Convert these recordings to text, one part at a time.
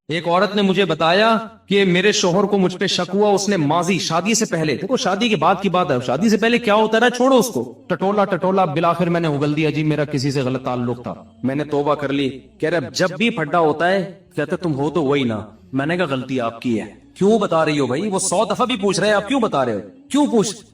ایک عورت نے مجھے بتایا کہ میرے شوہر کو مجھ پہ شک ہوا، اس نے ماضی شادی سے پہلے، دیکھو شادی کے بعد کی بات ہے، شادی سے پہلے کیا ہوتا رہا چھوڑو اس کو، ٹٹولا بلاخر میں نے اگل دیا جی میرا کسی سے غلط تعلق تھا، میں نے توبہ کر لی۔ کہہ رہے جب بھی پھڈا ہوتا ہے کہتے تم ہو تو وہی نا، میں نے کہا غلطی آپ کی ہے، کیوں بتا رہی ہو بھائی؟ وہ 100 دفعہ بھی پوچھ رہے ہیں آپ کیوں بتا رہے ہو،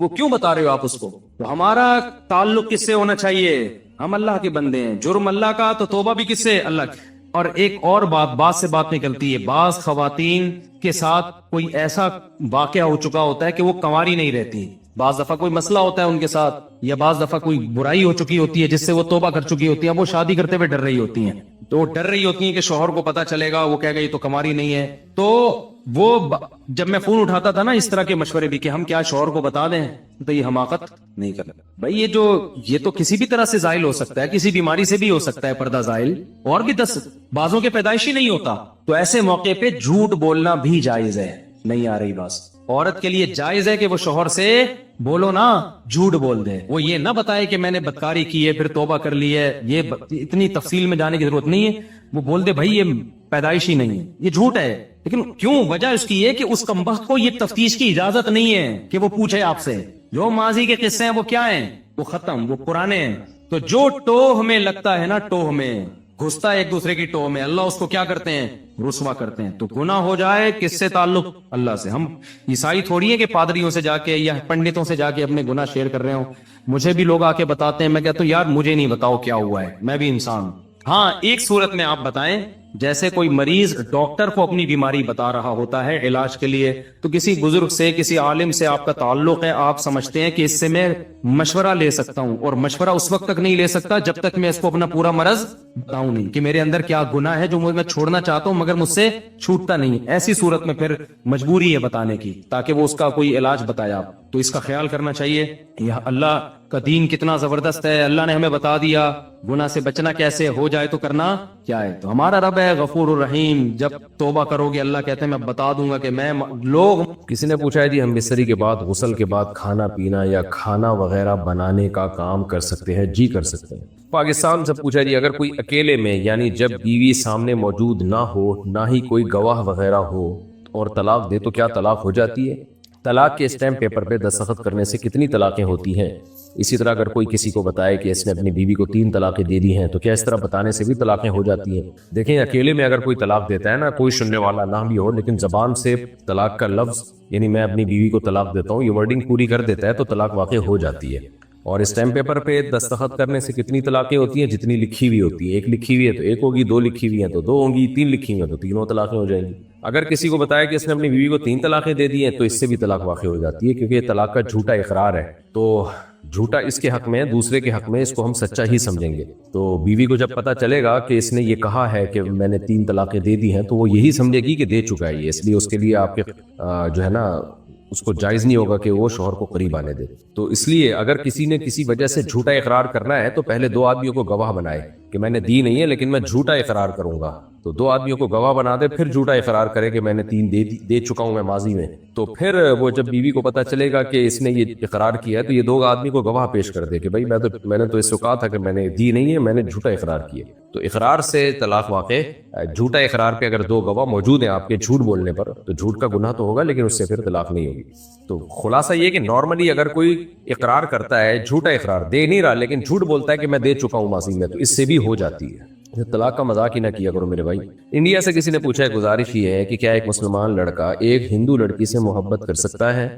وہ کیوں بتا رہے ہو آپ اس کو؟ تو ہمارا تعلق کس سے ہونا چاہیے؟ ہم اللہ کے بندے ہیں، جرم اللہ کا تو توبہ بھی کس سے؟ اللہ کی۔ اور ایک اور بات سے بات نکلتی ہے، بعض خواتین کے ساتھ کوئی ایسا واقعہ ہو چکا ہوتا ہے کہ وہ کنواری نہیں رہتی، بعض دفعہ کوئی مسئلہ ہوتا ہے ان کے ساتھ، یا بعض دفعہ کوئی برائی ہو چکی ہوتی ہے جس سے وہ توبہ کر چکی ہوتی ہیں، وہ شادی کرتے ہوئے ڈر رہی ہوتی ہیں، تو ڈر رہی ہوتی ہیں کہ شوہر کو پتا چلے گا، وہ کہے گا یہ تو کنواری نہیں ہے۔ تو وہ جب میں فون اٹھاتا تھا نا اس طرح کے مشورے بھی کہ ہم کیا شوہر کو بتا دیں، تو یہ حماقت نہیں کرنا بھائی، یہ تو کسی بھی طرح سے زائل ہو سکتا ہے، کسی بیماری سے بھی ہو سکتا ہے پردہ زائل، اور بھی 10 بازوں کے پیدائشی نہیں ہوتا، تو ایسے موقع پہ جھوٹ بولنا بھی جائز ہے۔ نہیں آ رہی بات؟ عورت کے لیے جائز ہے کہ وہ شوہر سے بولو نا، جھوٹ بول دے، وہ یہ نہ بتائے کہ میں نے بدکاری کی ہے پھر توبہ کر لی ہے، یہ اتنی تفصیل میں جانے کی ضرورت نہیں ہے، وہ بول دے بھائی یہ پیدائشی نہیں ہے، یہ جھوٹ ہے، لیکن کیوں؟ وجہ اس کی یہ کہ اس کمبخت کو یہ تفتیش کی اجازت نہیں ہے کہ وہ پوچھے آپ سے، جو ماضی کے قصے ہیں وہ کیا ہیں؟ وہ ختم، وہ پرانے ہیں، تو جو ٹوہ میں لگتا ہے نا، ٹوہ میں گھستا ہے ایک دوسرے کی ٹوہ میں، اللہ اس کو کیا کرتے ہیں؟ رسوا کرتے ہیں۔ تو گناہ ہو جائے کس سے تعلق؟ اللہ سے۔ ہم عیسائی تھوڑی ہے کہ پادریوں سے جا کے یا پنڈتوں سے جا کے اپنے گناہ شیئر کر رہے ہوں، مجھے بھی لوگ آ کے بتاتے ہیں، میں کہتا ہوں یار مجھے نہیں بتاؤ کیا ہوا ہے، میں بھی انسان ہوں۔ ہاں ایک صورت میں آپ بتائیں، جیسے کوئی مریض ڈاکٹر کو اپنی بیماری بتا رہا ہوتا ہے علاج کے لیے، تو کسی بزرگ سے، کسی عالم سے آپ کا تعلق ہے، آپ سمجھتے ہیں کہ اس سے میں مشورہ لے سکتا ہوں، اور مشورہ اس وقت تک نہیں لے سکتا جب تک میں اس کو اپنا پورا مرض بتاؤں نہیں کہ میرے اندر کیا گناہ ہے جو میں چھوڑنا چاہتا ہوں مگر مجھ سے چھوٹتا نہیں۔ ایسی صورت میں پھر مجبوری ہے بتانے کی تاکہ وہ اس کا کوئی علاج بتائے آپ، تو اس کا خیال کرنا چاہیے۔ یہ اللہ کا دین کتنا زبردست ہے، اللہ نے ہمیں بتا دیا گناہ سے بچنا کیسے، ہو جائے تو کرنا کیا ہے۔ تو ہمارا رب ہے غفور الرحیم، جب توبہ کرو گے اللہ کہتے ہیں میں بتا دوں گا کہ میں لوگ۔ کسی نے پوچھا ہے جی ہم بستری کے بعد غسل کے بعد کھانا پینا یا کھانا وغیرہ بنانے کا کام کر سکتے ہیں؟ جی کر سکتے ہیں۔ پاکستان سے پوچھا جی اگر کوئی اکیلے میں، یعنی جب بیوی سامنے موجود نہ ہو، نہ ہی کوئی گواہ وغیرہ ہو، اور طلاق دے تو کیا طلاق ہو جاتی ہے؟ طلاق کے اسٹیمپ پیپر پہ دستخط کرنے سے کتنی طلاقیں ہوتی ہیں؟ اسی طرح اگر کوئی کسی کو بتائے کہ اس نے اپنی بیوی کو 3 طلاقیں دے دی ہیں تو کیا اس طرح بتانے سے بھی طلاقیں ہو جاتی ہیں؟ دیکھیں اکیلے میں اگر کوئی طلاق دیتا ہے نا، کوئی سننے والا نہ بھی ہو، لیکن زبان سے طلاق کا لفظ، یعنی میں اپنی بیوی کو طلاق دیتا ہوں، یہ ورڈنگ پوری کر دیتا ہے تو طلاق واقع ہو جاتی ہے۔ اور اسٹیمپ پیپر پہ دستخط کرنے سے کتنی طلاقیں ہوتی ہیں؟ جتنی لکھی ہوئی ہوتی ہیں، 1 لکھی ہوئی ہے تو 1 ہوگی، 2 لکھی ہوئی ہیں تو 2 ہوں گی، 3 لکھی ہوئی ہیں تو 3 طلاقیں ہو جائیں گی۔ اگر کسی کو بتایا کہ اس نے اپنی بیوی کو 3 طلاقیں دے دی ہیں تو اس سے بھی طلاق واقع ہو جاتی ہے، کیونکہ یہ طلاق کا جھوٹا اقرار ہے، تو جھوٹا اس کے حق میں، دوسرے کے حق میں اس کو ہم سچا ہی سمجھیں گے۔ تو بیوی کو جب پتا چلے گا کہ اس نے یہ کہا ہے کہ میں نے 3 طلاقیں دے دی ہیں تو وہ یہی سمجھے گی کہ دے چکا ہے یہ، اس لیے اس کے لیے آپ کے جو ہے نا اس کو جائز نہیں ہوگا کہ وہ شوہر کو قریب آنے دے۔ تو اس لیے اگر کسی نے کسی وجہ سے جھوٹا اقرار کرنا ہے تو پہلے 2 آدمیوں کو گواہ بنائے کہ میں نے دی نہیں ہے لیکن میں جھوٹا اقرار کروں گا، تو 2 آدمیوں کو گواہ بنا دے، پھر جھوٹا اقرار کرے کہ میں نے 3 دے چکا ہوں میں ماضی میں، تو پھر وہ جب بیوی کو پتا چلے گا کہ اس نے یہ اقرار کیا ہے تو یہ 2 آدمی کو گواہ پیش کر دے کہ بھائی میں نے تو اس کو کہا تھا کہ میں نے دی نہیں ہے، میں نے جھوٹا اقرار کیا۔ تو اقرار سے طلاق واقع، جھوٹا اقرار پہ اگر 2 گواہ موجود ہیں آپ کے جھوٹ بولنے پر تو جھوٹ کا گناہ تو ہوگا لیکن اس سے پھر طلاق نہیں ہوگی۔ تو خلاصہ یہ کہ نارملی اگر کوئی اقرار کرتا ہے، جھوٹا اقرار دے نہیں رہا لیکن جھوٹ بولتا ہے کہ میں دے چکا ہوں ماضی میں، تو اس سے بھی ہو جاتی ہے۔ طلاق کا مذاق ہی نہ کیا کرو میرے بھائی۔ انڈیا سے کسی نے پوچھا ہے، گزارش یہ ہے کہ کیا ایک مسلمان لڑکا ایک ہندو لڑکی سے محبت کر سکتا ہے؟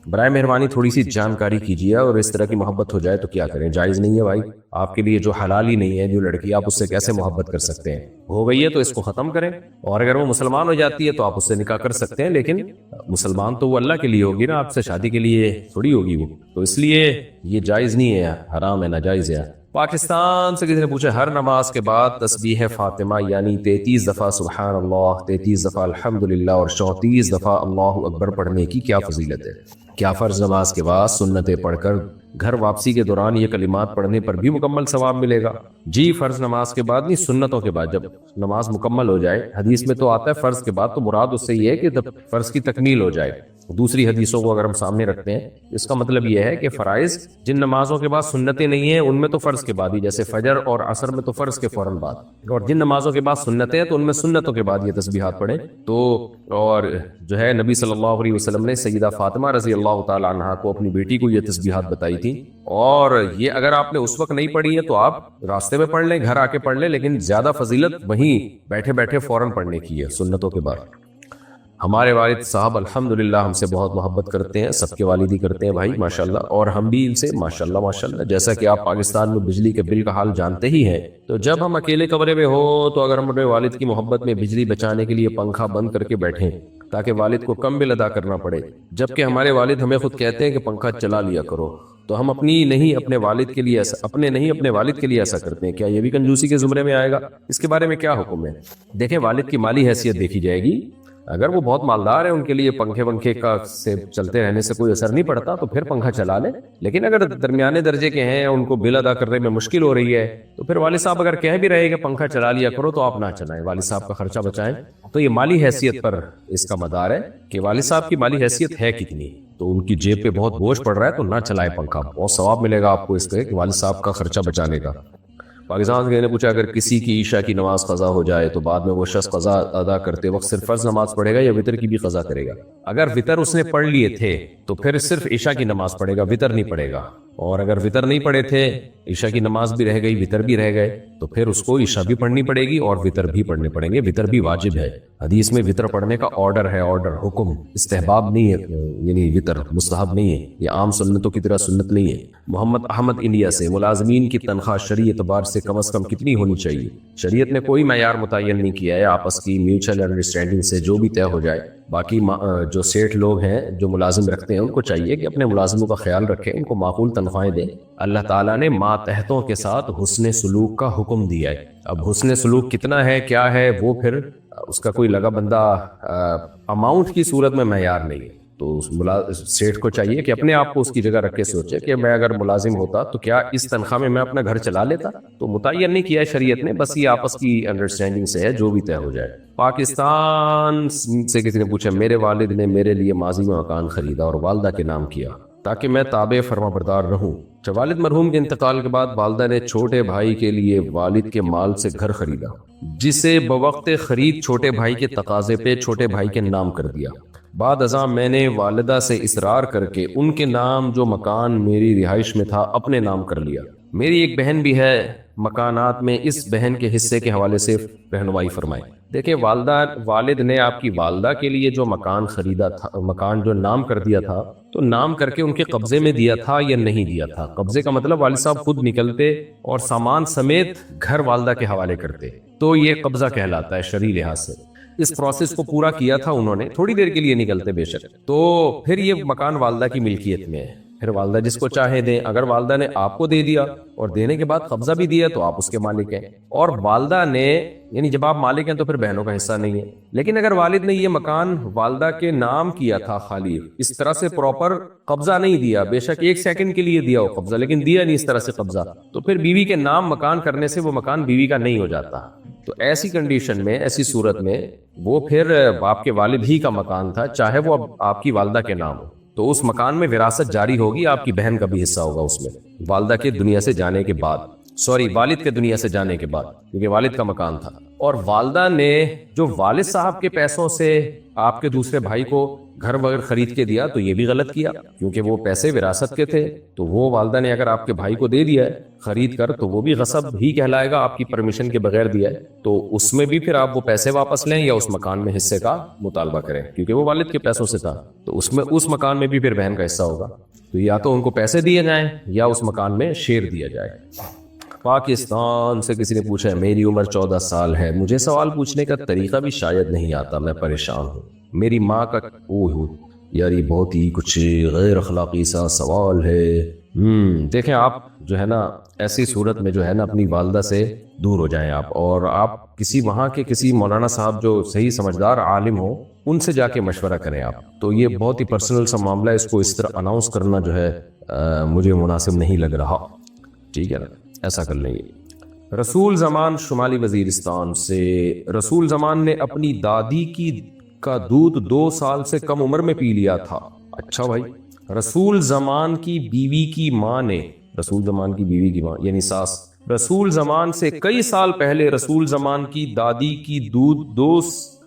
برائے مہربانی تھوڑی سی جانکاری کیجیے، اور اس طرح کی محبت ہو جائے تو کیا کریں؟ جائز نہیں ہے بھائی، آپ کے لیے جو حلال ہی نہیں ہے جو لڑکی، آپ اس سے کیسے محبت کر سکتے ہیں؟ ہو گئی ہے تو اس کو ختم کریں، اور اگر وہ مسلمان ہو جاتی ہے تو آپ اس سے نکاح کر سکتے ہیں، لیکن مسلمان تو وہ اللہ کے لیے ہوگی نا، آپ سے شادی کے لیے تھوڑی ہوگی وہ، تو اس لیے یہ جائز نہیں ہے، حرام ہے، ناجائز ہے۔ پاکستان سے کسی نے پوچھا ہر نماز کے بعد تسبیح فاطمہ یعنی 33 دفعہ سبحان اللہ، 33 دفعہ الحمدللہ اور 34 دفعہ اللہ اکبر پڑھنے کی کیا فضیلت ہے؟ کیا فرض نماز کے بعد سنتیں پڑھ کر گھر واپسی کے دوران یہ کلمات پڑھنے پر بھی مکمل ثواب ملے گا؟ جی، فرض نماز کے بعد نہیں، سنتوں کے بعد، جب نماز مکمل ہو جائے، حدیث میں تو آتا ہے فرض کے بعد، تو مراد اس سے یہ ہے کہ جب فرض کی تکمیل ہو جائے، دوسری حدیثوں کو اگر ہم سامنے رکھتے ہیں، اس کا مطلب یہ ہے کہ فرائض جن نمازوں کے بعد سنتیں نہیں ہیں ان میں تو فرض کے بعد ہی، جیسے فجر اور عصر میں تو فرض کے فوراً بعد، اور جن نمازوں کے بعد سنتیں ہیں تو ان میں سنتوں کے بعد یہ تسبیحات پڑھیں۔ تو اور جو ہے نبی صلی اللہ علیہ وسلم نے سیدہ فاطمہ رضی اللہ تعالی عنہا کو، اپنی بیٹی کو یہ تسبیحات بتائی تھی، اور یہ اگر آپ نے اس وقت نہیں پڑھی ہے تو آپ راستے میں پڑھ لیں، گھر آ کے پڑھ لیں، لیکن زیادہ فضیلت وہیں بیٹھے بیٹھے فوراً پڑھنے کی ہے سنتوں کے بعد۔ ہمارے والد صاحب الحمدللہ ہم سے بہت محبت کرتے ہیں، سب کے والد ہی کرتے ہیں بھائی ماشاءاللہ، اور ہم بھی ان سے ماشاءاللہ ماشاءاللہ۔ جیسا کہ آپ پاکستان میں بجلی کے بل کا حال جانتے ہی ہیں، تو جب ہم اکیلے کمرے میں ہو تو اگر ہم اپنے والد کی محبت میں بجلی بچانے کے لیے پنکھا بند کر کے بیٹھیں تاکہ والد کو کم بل ادا کرنا پڑے، جبکہ ہمارے والد ہمیں خود کہتے ہیں کہ پنکھا چلا لیا کرو، تو ہم اپنے والد کے لیے ایسا کرتے ہیں، کیا یہ بھی کنجوسی کے زمرے میں آئے گا؟ اس کے بارے میں کیا حکم ہے؟ دیکھیں، والد کی مالی حیثیت دیکھی جائے گی، اگر وہ بہت مالدار ہے، ان کے لیے پنکھے کا سے چلتے رہنے سے کوئی اثر نہیں پڑتا تو پھر پنکھا چلا لیں، لیکن اگر درمیانے درجے کے ہیں، ان کو بل ادا کرنے میں مشکل ہو رہی ہے، تو پھر والد صاحب اگر کہہ بھی رہے کہ پنکھا چلا لیا کرو تو آپ نہ چلائیں، والد صاحب کا خرچہ بچائیں۔ تو یہ مالی حیثیت پر اس کا مدار ہے کہ والد صاحب کی مالی حیثیت ہے کتنی، تو ان کی جیب پہ بہت بوجھ پڑ رہا ہے تو نہ چلائیں پنکھا، بہت ثواب ملے گا آپ کو اس کے کہ والد صاحب کا خرچہ بچانے کا۔ پاکستان سے نے پوچھا، اگر کسی کی عشاء کی نماز قضا ہو جائے تو بعد میں وہ شخص قضا ادا کرتے وقت صرف فرض نماز پڑھے گا یا وطر کی بھی قضا کرے گا؟ اگر وطر اس نے پڑھ لیے تھے تو پھر صرف عشاء کی نماز پڑھے گا، وطر نہیں پڑھے گا، اور اگر وطر نہیں پڑھے تھے، عشاء کی نماز بھی رہ گئی، وطر بھی رہ گئے، تو پھر اس کو عشاء بھی پڑھنی پڑے گی اور وطر بھی پڑھنے پڑیں گے۔ وطر بھی واجب ہے، حدیث میں وطر پڑھنے کا آرڈر ہے، آرڈر حکم، استحباب نہیں ہے، یعنی وطر مستحب نہیں ہے، یہ عام سنتوں کی طرح سنت نہیں ہے۔ محمد احمد انڈیا سے، ملازمین کی تنخواہ شرعی اعتبار سے کم از کم کتنی ہونی چاہیے؟ شریعت نے کوئی معیار متعین نہیں کیا ہے، آپس کی میوچل انڈرسٹینڈنگ سے جو بھی طے ہو جائے۔ باقی جو سیٹ لوگ ہیں جو ملازم رکھتے ہیں ان کو چاہیے کہ اپنے ملازموں کا خیال رکھیں، ان کو معقول تنخواہیں دیں۔ اللہ تعالیٰ نے ماتحتوں کے ساتھ حسن سلوک کا حکم دیا ہے، اب حسن سلوک کتنا ہے کیا ہے وہ پھر اس کا کوئی لگا بندہ اماؤنٹ کی صورت میں معیار نہیں ہے، تو سیٹ کو چاہیے کہ اپنے آپ کو اس کی جگہ رکھ کے سوچے کہ میں اگر ملازم ہوتا تو کیا اس تنخواہ میں اپنا گھر چلا لیتا؟ تو متعین نہیں کیا ہے شریعت نے، بس یہ آپس کی انڈرسٹینڈنگ سے ہے، جو بھی طے ہو جائے۔ پاکستان سے کسی نے پوچھا، میرے والد نے میرے لیے ماضی میں مکان خریدا اور والدہ کے نام کیا تاکہ میں تابع فرما بردار رہوں۔ والد مرحوم کے انتقال کے بعد والدہ نے چھوٹے بھائی کے لیے والد کے مال سے گھر خریدا، جسے بوقت خرید چھوٹے بھائی کے تقاضے پہ چھوٹے بھائی کے نام کر دیا۔ بعد ازاں میں نے والدہ سے اصرار کر کے ان کے نام جو مکان میری رہائش میں تھا اپنے نام کر لیا۔ میری ایک بہن بھی ہے مکانات میں، اس بہن کے حصے کے حوالے سے رہنمائی فرمائیں۔ دیکھیں، والد نے آپ کی والدہ کے لیے جو مکان خریدا تھا، مکان جو نام کر دیا تھا، تو نام کر کے ان کے قبضے میں دیا تھا یا نہیں دیا تھا؟ قبضے کا مطلب والد صاحب خود نکلتے اور سامان سمیت گھر والدہ کے حوالے کرتے، تو یہ قبضہ کہلاتا ہے شرعی لحاظ سے۔ اس پروسیس کو پورا کیا تھا انہوں نے، تھوڑی دیر کے لیے نکلتے بے شک، تو پھر یہ مکان والدہ کی ملکیت میں ہے، پھر والدہ جس کو چاہے دیں۔ اگر والدہ نے آپ کو دے دیا اور دینے کے بعد قبضہ بھی دیا تو آپ اس کے مالک ہیں، اور والدہ نے، یعنی جب آپ مالک ہیں تو پھر بہنوں کا حصہ نہیں ہے۔ لیکن اگر والد نے یہ مکان والدہ کے نام کیا تھا، خالی اس طرح سے پراپر قبضہ نہیں دیا، بے شک 1 سیکنڈ کے لیے دیا ہو قبضہ، لیکن دیا نہیں اس طرح سے قبضہ، تو پھر بیوی کے نام مکان کرنے سے وہ مکان بیوی کا نہیں ہو جاتا۔ تو ایسی کنڈیشن میں، ایسی صورت میں وہ پھر آپ کے والد ہی کا مکان تھا، چاہے وہ اب آپ کی والدہ کے نام ہو، تو اس مکان میں وراثت جاری ہوگی، آپ کی بہن کا بھی حصہ ہوگا اس میں، والدہ کے دنیا سے جانے کے بعد، والد کے دنیا سے جانے کے بعد، کیونکہ والد کا مکان تھا۔ اور والدہ نے جو والد صاحب کے پیسوں سے آپ کے دوسرے بھائی کو گھر وغیرہ خرید کے دیا تو یہ بھی غلط کیا، کیونکہ وہ پیسے وراثت کے تھے، تو وہ والدہ نے اگر آپ کے بھائی کو دے دیا ہے خرید کر تو وہ بھی غصب ہی کہلائے گا، آپ کی پرمیشن کے بغیر دیا ہے، تو اس میں بھی پھر آپ وہ پیسے واپس لیں یا اس مکان میں حصے کا مطالبہ کریں، کیونکہ وہ والد کے پیسوں سے تھا، تو اس مکان میں بھی پھر بہن کا حصہ ہوگا، تو یا تو ان کو پیسے دیے جائیں یا اس مکان میں شیئر دیا جائے۔ پاکستان سے کسی نے پوچھا ہے، میری عمر 14 سال ہے، مجھے سوال پوچھنے کا طریقہ بھی شاید نہیں آتا، میں پریشان ہوں، میری ماں کا یار یہ بہت ہی کچھ غیر اخلاقی سا سوال ہے۔ دیکھیں، آپ جو ہے نا ایسی صورت میں جو ہے نا اپنی والدہ سے دور ہو جائیں آپ، اور آپ کسی وہاں کے کسی مولانا صاحب جو صحیح سمجھدار عالم ہو ان سے جا کے مشورہ کریں آپ، تو یہ بہت ہی پرسنل سا معاملہ ہے، اس کو اس طرح اناؤنس کرنا جو ہے مجھے مناسب نہیں لگ رہا، ٹھیک ہے نا، ایسا کر لیں گے۔ رسول زمان شمالی وزیرستان سے، رسول زمان نے اپنی دادی کی کا دودھ 2 سال سے کم عمر میں پی لیا تھا. اچھا بھائی. رسول زمان کی بیوی کی ماں نے، رسول زمان کی بیوی کی ماں یعنی ساس، رسول زمان سے کئی سال پہلے رسول زمان کی دادی کی دودھ 2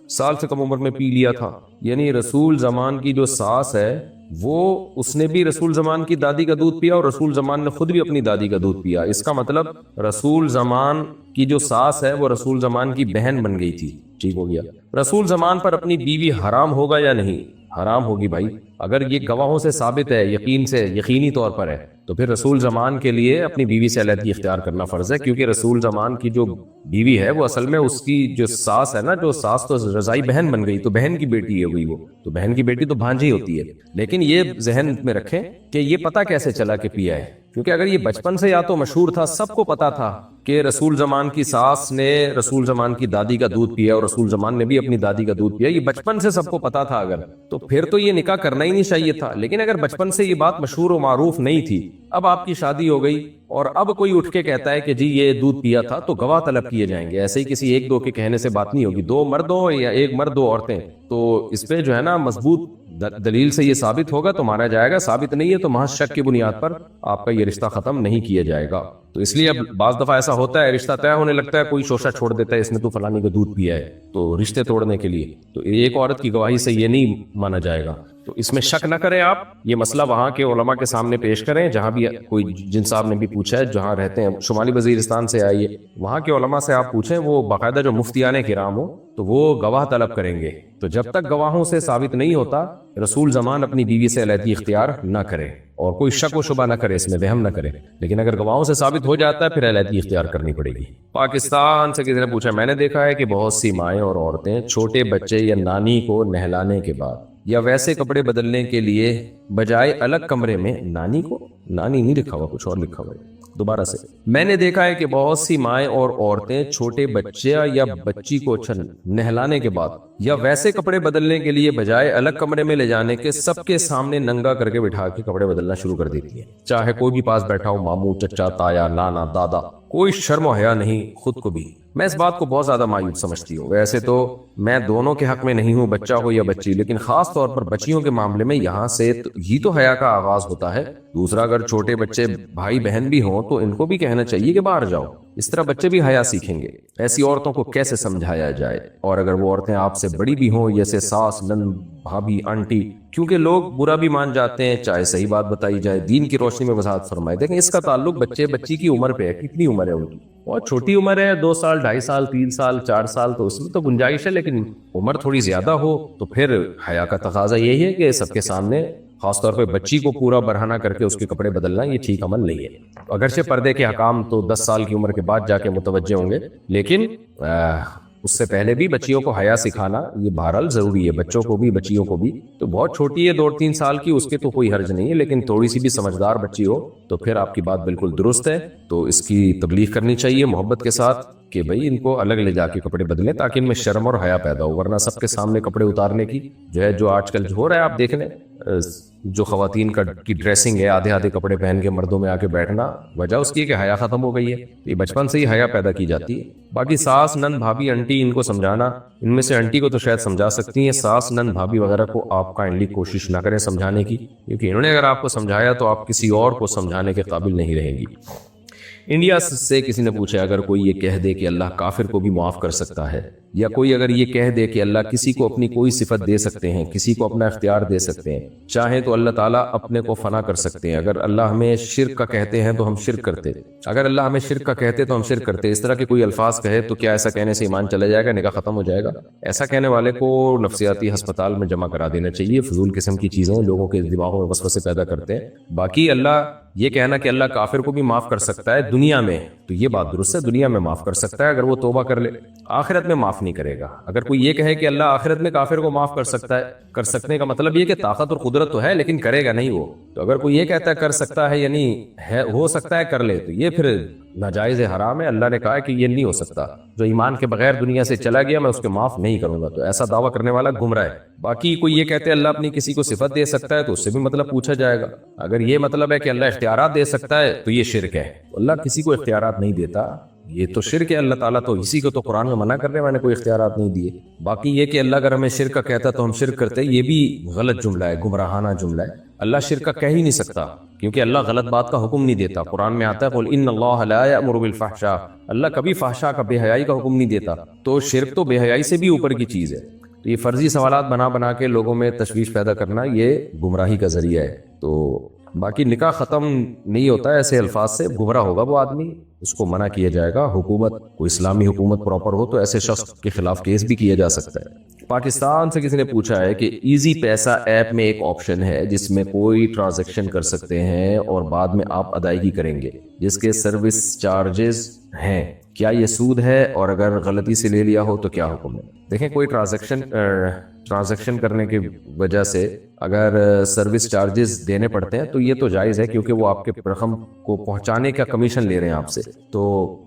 سال سے کم عمر میں پی لیا تھا. یعنی رسول زمان کی جو ساس ہے وہ اس نے بھی رسول زمان کی دادی کا دودھ پیا اور رسول زمان نے خود بھی اپنی دادی کا دودھ پیا. اس کا مطلب رسول زمان کی جو ساس ہے وہ رسول زمان کی بہن بن گئی تھی. ٹھیک ہو گیا. رسول زمان پر اپنی بیوی حرام ہوگا یا نہیں؟ حرام ہوگی بھائی. اگر یہ گواہوں سے ثابت ہے، یقینی طور پر ہے، تو پھر رسول زمان کے لیے اپنی بیوی سے علیحدگی اختیار کرنا فرض ہے، کیونکہ رسول زمان کی جو بیوی ہے وہ اصل میں اس کی جو ساس ہے نا، جو ساس تو رضائی بہن بن گئی، تو بہن کی بیٹی ہے ہوئی وہ، تو بہن کی بیٹی تو بھانجی ہوتی ہے. لیکن یہ ذہن میں رکھیں کہ یہ پتہ کیسے چلا کہ پیا ہے، کیونکہ اگر یہ بچپن سے یا تو مشہور تھا، سب کو پتا تھا کہ رسول زمان کی ساس نے رسول زمان کی دادی کا دودھ پیا اور رسول زمان نے بھی اپنی دادی کا دودھ پیا، یہ بچپن سے سب کو پتا تھا اگر، تو پھر تو یہ نکاح کرنا ہی نہیں چاہیے تھا. لیکن اگر بچپن سے یہ بات مشہور و معروف نہیں تھی، اب آپ کی شادی ہو گئی اور اب کوئی اٹھ کے کہتا ہے کہ جی یہ دودھ پیا تھا، تو گواہ طلب کیے جائیں گے. ایسے ہی کسی ایک دو کے کہنے سے بات نہیں ہوگی. 2 مرد ہو یا 1 مرد 2 عورتیں، تو اس پہ جو ہے نا مضبوط دلیل سے یہ ثابت ہوگا تو مانا جائے گا، ثابت نہیں ہے تو محض شک کی بنیاد پر آپ کا یہ رشتہ ختم نہیں کیا جائے گا. تو اس لیے اب بعض دفعہ ایسا ہوتا ہے رشتہ طے ہونے لگتا ہے، کوئی شوشہ چھوڑ دیتا ہے اس نے تو فلانی کا دودھ پیا ہے، تو رشتے توڑنے کے لیے تو ایک عورت کی گواہی سے یہ نہیں مانا جائے گا. تو اس میں شک نہ کریں آپ، یہ مسئلہ وہاں کے علماء کے سامنے پیش کریں، جہاں بھی کوئی جن صاحب نے بھی پوچھا ہے، جہاں رہتے ہیں شمالی وزیرستان سے آئیے، وہاں کے علماء سے آپ پوچھیں، وہ باقاعدہ جو مفتیان کرام ہو تو وہ گواہ طلب کریں گے. تو جب تک گواہوں سے ثابت نہیں ہوتا، رسول زمان اپنی بیوی سے علیحدگی اختیار نہ کرے اور کوئی شک و شبہ نہ کرے، اس میں وہم نہ کرے. لیکن اگر گواہوں سے ثابت ہو جاتا ہے پھر علیحدگی اختیار کرنی پڑے گی. پاکستان سے کسی نے پوچھا، میں نے دیکھا ہے کہ بہت سی مائیں اور عورتیں چھوٹے بچے یا نانی کو نہلانے کے بعد یا ویسے کپڑے بدلنے کے لیے بجائے الگ کمرے میں، نانی کو، نانی نہیں لکھا ہوا، کچھ اور لکھا ہوا ہے، دوبارہ سے، میں نے دیکھا ہے کہ بہت سی مائیں اور عورتیں چھوٹے بچے یا بچی کو نہلانے کے بعد یا ویسے کپڑے بدلنے کے لیے بجائے الگ کمرے میں لے جانے کے سب کے سامنے ننگا کر کے بٹھا کے کپڑے بدلنا شروع کر دیتی ہیں، چاہے کوئی بھی پاس بیٹھا ہو، ماموں، چچا، تایا، نانا، دادا، کوئی شرم و حیا نہیں خود کو بھی. میں اس بات کو بہت زیادہ مایوس سمجھتی ہوں. ویسے تو میں دونوں کے حق میں نہیں ہوں، بچہ ہو یا بچی، لیکن خاص طور پر بچیوں کے معاملے میں یہاں سے ہی تو حیا کا آغاز ہوتا ہے. دوسرا، اگر چھوٹے بچے بھائی بہن بھی ہوں تو ان کو بھی کہنا چاہیے کہ باہر جاؤ، اس طرح بچے بھی حیا سیکھیں گے. ایسی عورتوں کو کیسے سمجھایا جائے؟ اور اگر وہ عورتیں آپ سے بڑی بھی ہوں، جیسے ساس، نند، بھابھی، آنٹی، کیونکہ لوگ برا بھی مان جاتے ہیں چاہے صحیح بات بتائی جائے. دین کی روشنی میں وضاحت فرمائے. دیکھیں اس کا تعلق بچے بچی کی عمر پہ ہے. کتنی عمر ہے ان کی؟ بہت چھوٹی عمر ہے، 2 سال، 2.5 سال، 3 سال، 4 سال، تو اس میں تو گنجائش ہے. لیکن عمر تھوڑی زیادہ ہو تو پھر حیا کا تقاضا یہی ہے کہ سب کے سامنے، خاص طور پہ بچی کو پورا برہنہ کر کے اس کے کپڑے بدلنا یہ ٹھیک عمل نہیں ہے. اگرچہ پردے کے حکام تو 10 سال کی عمر کے بعد جا کے متوجہ ہوں گے، لیکن اس سے پہلے بھی بچیوں کو حیا سکھانا یہ بہرحال ضروری ہے، بچوں کو بھی بچیوں کو بھی. تو بہت چھوٹی ہے 2-3 سال کی، اس کے تو کوئی حرج نہیں ہے، لیکن تھوڑی سی بھی سمجھدار بچی ہو تو پھر آپ کی بات بالکل درست ہے. تو اس کی تبلیغ کرنی چاہیے محبت کے ساتھ کہ بھئی ان کو الگ لے جا کے کپڑے بدلیں تاکہ ان میں شرم اور حیا پیدا ہو. ورنہ سب کے سامنے کپڑے اتارنے کی جو آج کل ہو رہا ہے، آپ دیکھ لیں جو خواتین کی ڈریسنگ ہے، آدھے کپڑے پہن کے مردوں میں آ کے بیٹھنا، وجہ اس کی کہ حیا ختم ہو گئی ہے. یہ بچپن سے ہی حیا پیدا کی جاتی ہے. باقی ساس، نند، بھابھی، انٹی، ان کو سمجھانا، ان میں سے انٹی کو تو شاید سمجھا سکتی ہیں، ساس، نند، بھابھی وغیرہ کو آپ کائنڈلی کوشش نہ کریں سمجھانے کی، کیونکہ انہوں نے اگر آپ کو سمجھایا تو آپ کسی اور کو سمجھانے کے قابل نہیں رہیں گی. انڈیا سے کسی نے پوچھا، اگر کوئی یہ کہہ دے کہ اللہ کافر کو بھی معاف کر سکتا ہے، یا کوئی اگر یہ کہہ دے کہ اللہ کسی کو اپنی کوئی صفت دے سکتے ہیں، کسی کو اپنا اختیار دے سکتے ہیں، چاہیں تو اللہ تعالیٰ اپنے کو فنا کر سکتے ہیں، اگر اللہ ہمیں شرک کا کہتے ہیں تو ہم شرک کرتے، اگر اللہ ہمیں شرک کا کہتے تو ہم شرک کرتے، اس طرح کے کوئی الفاظ کہے تو کیا ایسا کہنے سے ایمان چلا جائے گا، نکاح ختم ہو جائے گا؟ ایسا کہنے والے کو نفسیاتی ہسپتال میں جمع کرا دینا چاہیے. فضول قسم کی چیزیں لوگوں کے دماغوں میں وسوسے پیدا کرتے ہیں. باقی اللہ یہ کہنا کہ اللہ کافر کو بھی معاف کر سکتا ہے دنیا میں، تو یہ بات درست ہے، دنیا میں معاف کر سکتا ہے اگر وہ توبہ کر لے، آخرت میں معاف نہیں کرے گا. اگر کوئی یہ کہے کہ اللہ آخرت میں کافر کو معاف کر سکتا ہے، کر سکنے کا مطلب یہ کہ طاقت اور قدرت تو ہے لیکن کرے گا نہیں وہ. تو اگر کوئی یہ کہتا ہے کر سکتا ہے، یعنی ہے ہو سکتا ہے کر لے، تو یہ پھر ناجائز حرام ہے. اللہ نے کہا ہے کہ یہ نہیں ہو سکتا، جو ایمان کے بغیر دنیا سے چلا گیا میں اس کو معاف نہیں کروں گا. تو ایسا دعویٰ کرنے والا گمراہ ہے. باقی کوئی یہ کہتے ہیں اللہ اپنی کسی کو صفت دے سکتا ہے تو اس سے بھی مطلب پوچھا جائے گا. اگر یہ مطلب ہے کہ اللہ اختیارات دے سکتا ہے تو یہ شرک ہے. اللہ کسی کو اختیارات نہیں دیتا، یہ تو شرک ہے. اللہ تعالیٰ تو اسی کو تو قرآن میں منع کر رہے ہیں, میں نے کوئی اختیارات نہیں دیے. باقی یہ کہ اللہ اگر ہمیں شرک کا کہتا تو ہم شرک کرتے, یہ بھی غلط جملہ ہے, گمراہانہ جملہ ہے. اللہ شرک کا کہہ ہی نہیں سکتا, کیونکہ اللہ غلط بات کا حکم نہیں دیتا. قرآن میں آتا ہے قل ان اللہ لا یأمر بالفحشاء, اللہ کبھی فحشاء کا, بے حیائی کا حکم نہیں دیتا. تو شرک تو بے حیائی سے بھی اوپر کی چیز ہے. تو یہ فرضی سوالات بنا بنا کے لوگوں میں تشویش پیدا کرنا, یہ گمراہی کا ذریعہ ہے. تو باقی نکاح ختم نہیں ہوتا ہے ایسے الفاظ سے, گمراہ ہوگا وہ آدمی, اس کو منع کیا جائے گا. حکومت, کوئی اسلامی حکومت پراپر ہو تو ایسے شخص کے خلاف کیس بھی کیا جا سکتا ہے. پاکستان سے کسی نے پوچھا ہے کہ ایزی پیسہ ایپ میں ایک آپشن ہے جس میں کوئی ٹرانزیکشن کر سکتے ہیں اور بعد میں آپ ادائیگی کریں گے جس کے سروس چارجز ہیں, کیا یہ سود ہے, اور اگر غلطی سے لے لیا ہو تو کیا حکم ہے؟ دیکھیں, کوئی ٹرانزیکشن کرنے کی وجہ سے اگر سروس چارجز دینے پڑتے ہیں تو یہ تو جائز ہے, کیونکہ وہ آپ کے رقم کو پہنچانے کا کمیشن لے رہے ہیں آپ سے. تو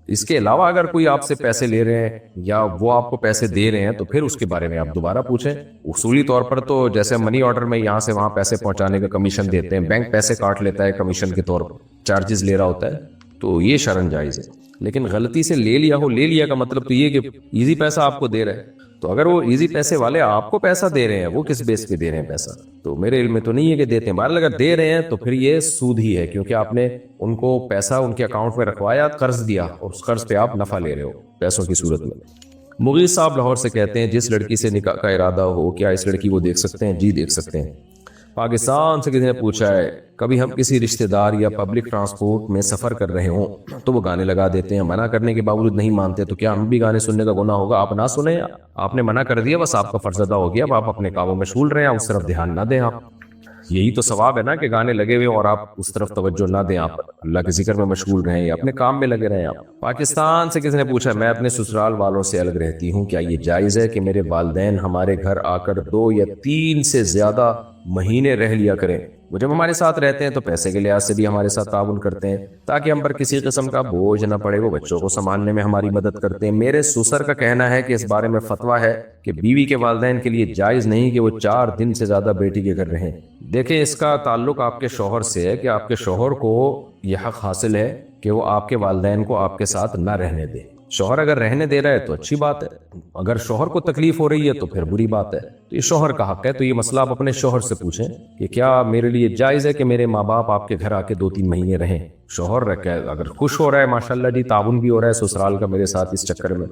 اس کے علاوہ اگر کوئی آپ سے پیسے لے رہے ہیں یا وہ آپ کو پیسے دے رہے ہیں تو پھر اس کے بارے میں آپ دوبارہ پوچھیں. اصولی طور پر تو جیسے منی آرڈر میں یہاں سے وہاں پیسے پہنچانے کا کمیشن دیتے ہیں, بینک پیسے کاٹ لیتا ہے کمیشن کے طور پر, چارجز لے رہا ہوتا ہے, تو یہ شرعاً جائز ہے. لیکن غلطی سے لے لیا ہو, لے لیا کا مطلب تو یہ کہ ایزی پیسہ آپ کو دے رہے ہیں, تو اگر وہ ایزی پیسے والے آپ کو پیسہ دے رہے ہیں, وہ کس بیس پہ دے رہے ہیں پیسہ, تو میرے علم میں تو نہیں ہے کہ دیتے ہیں. بہرحال اگر دے رہے ہیں تو پھر یہ سود ہی ہے, کیونکہ آپ نے ان کو پیسہ ان کے اکاؤنٹ میں رکھوایا, قرض دیا, اور اس قرض پہ آپ نفع لے رہے ہو پیسوں کی صورت میں. مغیث صاحب لاہور سے کہتے ہیں جس لڑکی سے نکاح کا ارادہ ہو کیا اس لڑکی کو دیکھ سکتے ہیں؟ جی دیکھ سکتے ہیں. پاکستان سے کسی نے پوچھا ہے کبھی ہم کسی رشتہ دار یا پبلک ٹرانسپورٹ میں سفر کر رہے ہوں تو وہ گانے لگا دیتے ہیں, منع کرنے کے باوجود نہیں مانتے, تو کیا ہم بھی گانے سننے کا گناہ ہوگا؟ آپ نہ سنیں, آپ نے منع کر دیا, بس آپ کا فرض ادا ہو گیا, اب آپ اپنے کاموں میں مشغول رہیں, آپ اس طرف دھیان نہ دیں. آپ یہی تو ثواب ہے نا کہ گانے لگے ہوئے اور آپ اس طرف توجہ نہ دیں, آپ اللہ کے ذکر میں مشغول رہیں یا اپنے کام میں لگے رہیں. آپ پاکستان سے کسی نے پوچھا میں اپنے سسرال والوں سے الگ رہتی ہوں, کیا یہ جائز ہے کہ میرے والدین ہمارے گھر آ کر 2 یا 3 سے زیادہ مہینے رہ لیا کریں؟ وہ جب ہمارے ساتھ رہتے ہیں تو پیسے کے لحاظ سے بھی ہمارے ساتھ تعاون کرتے ہیں تاکہ ہم پر کسی قسم کا بوجھ نہ پڑے, وہ بچوں کو سنبھالنے میں ہماری مدد کرتے ہیں. میرے سسر کا کہنا ہے کہ اس بارے میں فتویٰ ہے کہ بیوی کے والدین کے لیے جائز نہیں کہ وہ 4 دن سے زیادہ بیٹی کے گھر رہیں. دیکھیں, اس کا تعلق آپ کے شوہر سے ہے کہ آپ کے شوہر کو یہ حق حاصل ہے کہ وہ آپ کے والدین کو آپ کے ساتھ نہ رہنے دے. شوہر اگر رہنے دے رہا ہے تو اچھی بات ہے, اگر شوہر کو تکلیف ہو رہی ہے تو پھر بری بات ہے. تو یہ شوہر کا حق ہے, تو یہ مسئلہ آپ اپنے شوہر سے پوچھیں کہ کیا میرے لیے جائز ہے کہ میرے ماں باپ آپ کے گھر آ کے 2-3 مہینے رہیں. شوہر اگر خوش ہو رہا ہے ماشاءاللہ جی, تعاون بھی ہو رہا ہے سسرال کا میرے ساتھ اس چکر میں,